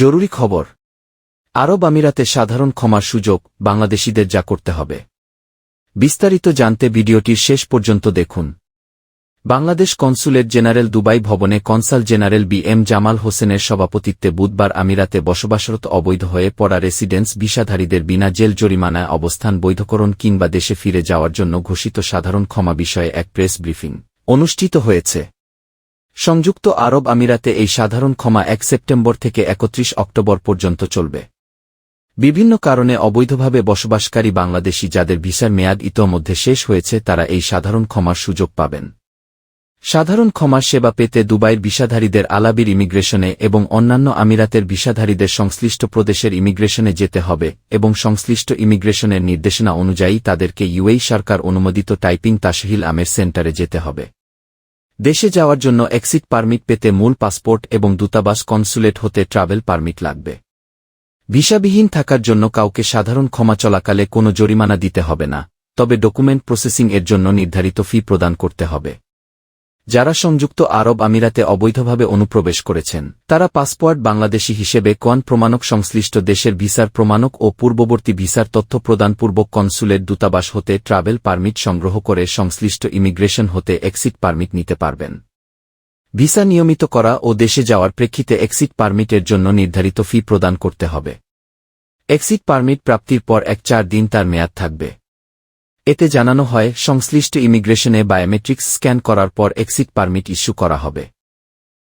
জরুরি খবর। আরব আমিরাতে সাধারণ ক্ষমার সুযোগ, বাংলাদেশিদের যা করতে হবে। বিস্তারিত জানতে ভিডিওটির শেষ পর্যন্ত দেখুন। বাংলাদেশ কনসুলেট জেনারেল দুবাই ভবনে কনসাল জেনারেল বি.এম. জামাল হোসেনের সভাপতিত্বে বুধবার আমিরাতে বসবাসরত অবৈধ হয়ে পড়া রেসিডেন্স ভিসাধারীদের বিনা জেল জরিমানায় অবস্থান বৈধকরণ কিংবা দেশে ফিরে যাওয়ার জন্য ঘোষিত সাধারণ ক্ষমা বিষয়ে এক প্রেস ব্রিফিং অনুষ্ঠিত হয়েছে। সংযুক্ত আরব আমিরাতে এই সাধারণ ক্ষমা ১ সেপ্টেম্বর থেকে ৩১ অক্টোবর পর্যন্ত চলবে। বিভিন্ন কারণে অবৈধভাবে বসবাসকারী বাংলাদেশি যাদের ভিসার মেয়াদ ইতোমধ্যে শেষ হয়েছে তারা এই সাধারণ ক্ষমার সুযোগ পাবেন। সাধারণ ক্ষমার সেবা পেতে দুবাইয়ের ভিসাধারীদের আলাবির ইমিগ্রেশনে এবং অন্যান্য আমিরাতের ভিসাধারীদের সংশ্লিষ্ট প্রদেশের ইমিগ্রেশনে যেতে হবে এবং সংশ্লিষ্ট ইমিগ্রেশনের নির্দেশনা অনুযায়ী তাদেরকে ইউএই সরকার অনুমোদিত টাইপিং তাশহিল আমের সেন্টারে যেতে হবে। দেশে যাওয়ার জন্য এক্সিট পারমিট পেতে মূল পাসপোর্ট এবং দূতাবাস কনসুলেট হতে ট্রাভেল পারমিট লাগবে। ভিসাবিহীন থাকার জন্য কাউকে সাধারণ ক্ষমা চলাকালে কোনো জরিমানা দিতে হবে না, তবে ডকুমেন্ট প্রসেসিং এর জন্য নির্ধারিত ফি প্রদান করতে হবে। যারা সংযুক্ত আরব আমিরাতে অবৈধভাবে অনুপ্রবেশ করেছেন তারা পাসপোর্ট বাংলাদেশী হিসেবে কোন প্রমাণক সংশ্লিষ্ট দেশের ভিসার প্রমাণক ও পূর্ববর্তী ভিসার তথ্য প্রদানপূর্বক কনসুলেট দূতাবাস হতে ট্রাভেল পারমিট সংগ্রহ করে সংশ্লিষ্ট ইমিগ্রেশন হতে এক্সিট পারমিট নিতে পারবেন। ভিসা নিয়মিত করা ও দেশে যাওয়ার প্রেক্ষিতে এক্সিট পারমিটের জন্য নির্ধারিত ফি প্রদান করতে হবে। এক্সিট পারমিট প্রাপ্তির পর ১-৪ দিন তার মেয়াদ থাকবে। এতে জানানো হয় সংশ্লিষ্ট ইমিগ্রেশনে বায়োমেট্রিক্স স্ক্যান করার পর এক্সিট পারমিট ইস্যু করা হবে।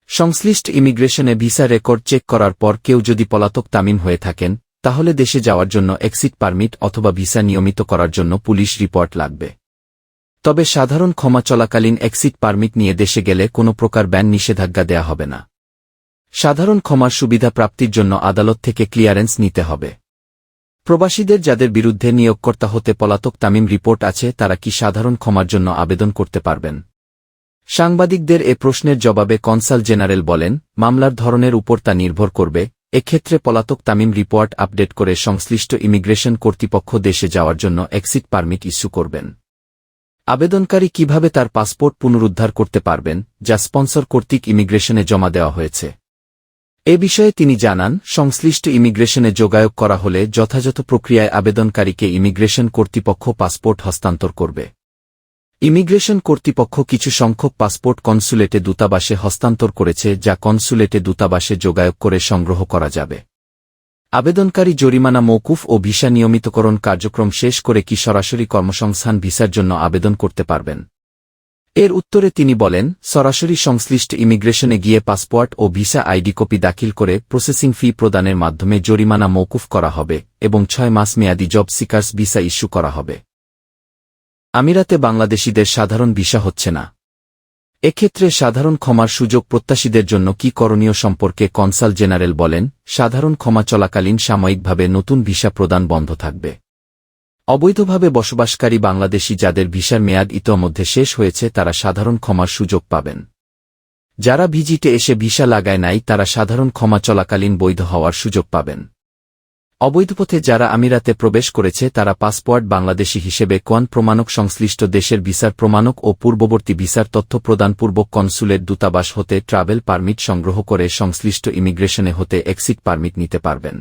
সংশ্লিষ্ট ইমিগ্রেশনে ভিসা রেকর্ড চেক করার পর কেউ যদি পলাতক তামিম হয়ে থাকেন তাহলে দেশে যাওয়ার জন্য এক্সিট পারমিট অথবা ভিসা নিয়মিত করার জন্য পুলিশ রিপোর্ট লাগবে। তবে সাধারণ ক্ষমা চলাকালীন এক্সিট পারমিট নিয়ে দেশে গেলে কোনো প্রকার ব্যান নিষেধাজ্ঞা দেয়া হবে না। সাধারণ ক্ষমার সুবিধা প্রাপ্তির জন্য আদালত থেকে ক্লিয়ারেন্স নিতে হবে। প্রবাসীদের যাদের বিরুদ্ধে নিয়োগকর্তা হতে পলাতক তামিম রিপোর্ট আছে তারা কি সাধারণ ক্ষমার জন্য আবেদন করতে পারবেন? সাংবাদিকদের এ প্রশ্নের জবাবে কনসাল জেনারেল বলেন, মামলার ধরনের উপর তা নির্ভর করবে। এক্ষেত্রে পলাতক তামিম রিপোর্ট আপডেট করে সংশ্লিষ্ট ইমিগ্রেশন কর্তৃপক্ষ দেশে যাওয়ার জন্য এক্সিট পারমিট ইস্যু করবেন। আবেদনকারী কিভাবে তার পাসপোর্ট পুনরুদ্ধার করতে পারবেন, যা স্পন্সর কর্তৃক ইমিগ্রেশনে জমা দেওয়া হয়েছে? এ বিষয়ে তিনি জানান, সংশ্লিষ্ট ইমিগ্রেশনে যোগাযোগ করা হলে যথাযথ প্রক্রিয়ায় আবেদনকারীকে ইমিগ্রেশন কর্তৃপক্ষ পাসপোর্ট হস্তান্তর করবে। ইমিগ্রেশন কর্তৃপক্ষ কিছু সংখ্যক পাসপোর্ট কনসুলেটে দূতাবাসে হস্তান্তর করেছে, যা কনসুলেটে দূতাবাসে যোগাযোগ করে সংগ্রহ করা যাবে। আবেদনকারী জরিমানা মওকুফ ও ভিসা নিয়মিতকরণ কার্যক্রম শেষ করে কি সরাসরি কর্মসংস্থান ভিসার জন্য আবেদন করতে পারবেন? এর উত্তরে তিনি বলেন, সরাসরি সংশ্লিষ্ট ইমিগ্রেশনে গিয়ে পাসপোর্ট ও ভিসা আইডি কপি দাখিল করে প্রসেসিং ফি প্রদানের মাধ্যমে জরিমানা মওকুফ করা হবে এবং ৬ মাস মেয়াদী জব সিকার্স ভিসা ইস্যু করা হবে। আমিরাতে বাংলাদেশিদের সাধারণ ভিসা হচ্ছে না। এক্ষেত্রে সাধারণ ক্ষমার সুযোগ প্রত্যাশীদের জন্য কি করণীয় সম্পর্কে কনসাল জেনারেল বলেন, সাধারণ ক্ষমা চলাকালীন সাময়িকভাবে নতুন ভিসা প্রদান বন্ধ থাকবে। অবৈধভাবে বসবাসকারী বাংলাদেশি যাদের ভিসার মেয়াদ ইতোমধ্যে শেষ হয়েছে তারা সাধারণ ক্ষমার সুযোগ পাবেন। যারা ভিজিটে এসে ভিসা লাগায় নাই তারা সাধারণ ক্ষমা চলাকালীন বৈধ হওয়ার সুযোগ পাবেন। অবৈধপথে যারা আমিরাতে প্রবেশ করেছে তারা পাসপোর্ট বাংলাদেশি হিসেবে কোন প্রমাণক সংশ্লিষ্ট দেশের ভিসার প্রমাণক ও পূর্ববর্তী ভিসার তথ্য প্রদানপূর্বক কনসুলেট দূতাবাস হতে ট্রাভেল পারমিট সংগ্রহ করে সংশ্লিষ্ট ইমিগ্রেশনে হতে এক্সিট পারমিট নিতে পারবেন।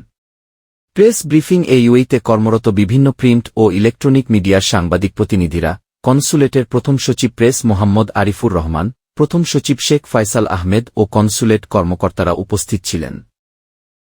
প্রেস ব্রিফিং ইউএইতে কর্মরত বিভিন্ন প্রিন্ট ও ইলেকট্রনিক মিডিয়ার সাংবাদিক প্রতিনিধিরা, কনসুলেটের প্রথম সচিব প্রেস মোহাম্মদ আরিফুর রহমান, প্রথম সচিব শেখ ফয়সাল আহমেদ ও কনসুলেট কর্মকর্তারা উপস্থিত ছিলেন।